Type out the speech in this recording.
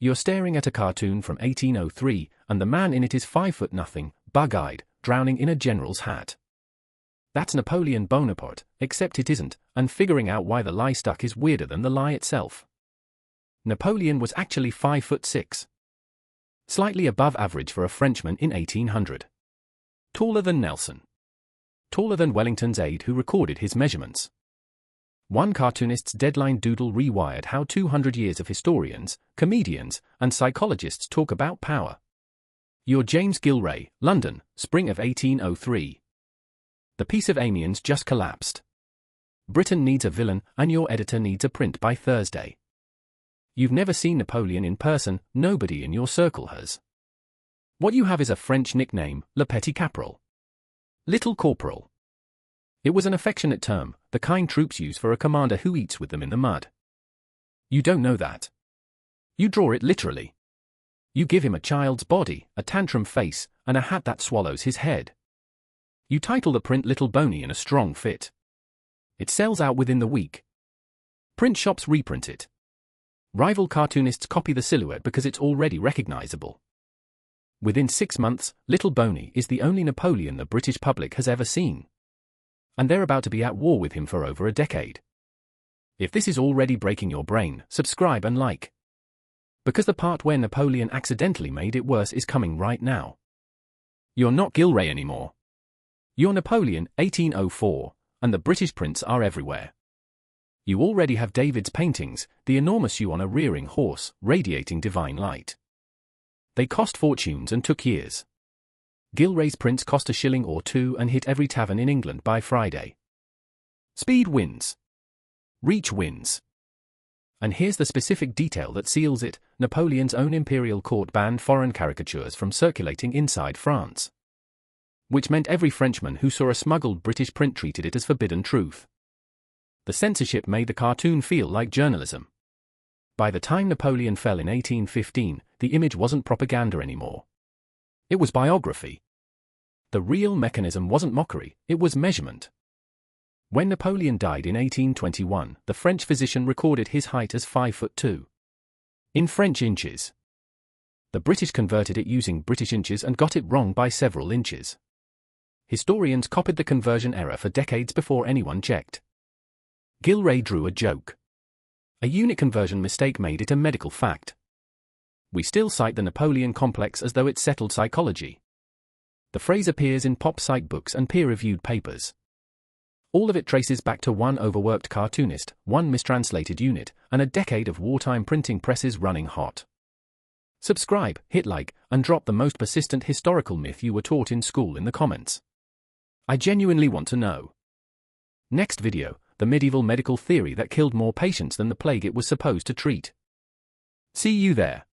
You're staring at a cartoon from 1803, and the man in it is 5'0", bug-eyed, drowning in a general's hat. That's Napoleon Bonaparte, except it isn't, and figuring out why the lie stuck is weirder than the lie itself. Napoleon was actually 5'6". Slightly above average for a Frenchman in 1800. Taller than Nelson. Taller than Wellington's aide who recorded his measurements. One cartoonist's deadline doodle rewired how 200 years of historians, comedians, and psychologists talk about power. You're James Gillray, London, spring of 1803. The Peace of Amiens just collapsed. Britain needs a villain, and your editor needs a print by Thursday. You've never seen Napoleon in person, nobody in your circle has. What you have is a French nickname, Le Petit Caporal. Little Corporal. It was an affectionate term, the kind troops use for a commander who eats with them in the mud. You don't know that. You draw it literally. You give him a child's body, a tantrum face, and a hat that swallows his head. You title the print Little Boney in a strong fit. It sells out within the week. Print shops reprint it. Rival cartoonists copy the silhouette because it's already recognizable. Within 6 months, Little Boney is the only Napoleon the British public has ever seen. And they're about to be at war with him for over a decade. If this is already breaking your brain, subscribe and like. Because the part where Napoleon accidentally made it worse is coming right now. You're not Gillray anymore. You're Napoleon, 1804, and the British prints are everywhere. You already have David's paintings, the enormous you on a rearing horse, radiating divine light. They cost fortunes and took years. Gillray's prints cost $1 or $2 and hit every tavern in England by Friday. Speed wins. Reach wins. And here's the specific detail that seals it: Napoleon's own imperial court banned foreign caricatures from circulating inside France. Which meant every Frenchman who saw a smuggled British print treated it as forbidden truth. The censorship made the cartoon feel like journalism. By the time Napoleon fell in 1815, the image wasn't propaganda anymore. It was biography. The real mechanism wasn't mockery, it was measurement. When Napoleon died in 1821, the French physician recorded his height as 5'2". In French inches. The British converted it using British inches and got it wrong by several inches. Historians copied the conversion error for decades before anyone checked. Gillray drew a joke. A unit conversion mistake made it a medical fact. We still cite the Napoleon complex as though it settled psychology. The phrase appears in pop psych books and peer-reviewed papers. All of it traces back to one overworked cartoonist, one mistranslated unit, and a decade of wartime printing presses running hot. Subscribe, hit like, and drop the most persistent historical myth you were taught in school in the comments. I genuinely want to know. Next video, the medieval medical theory that killed more patients than the plague it was supposed to treat. See you there.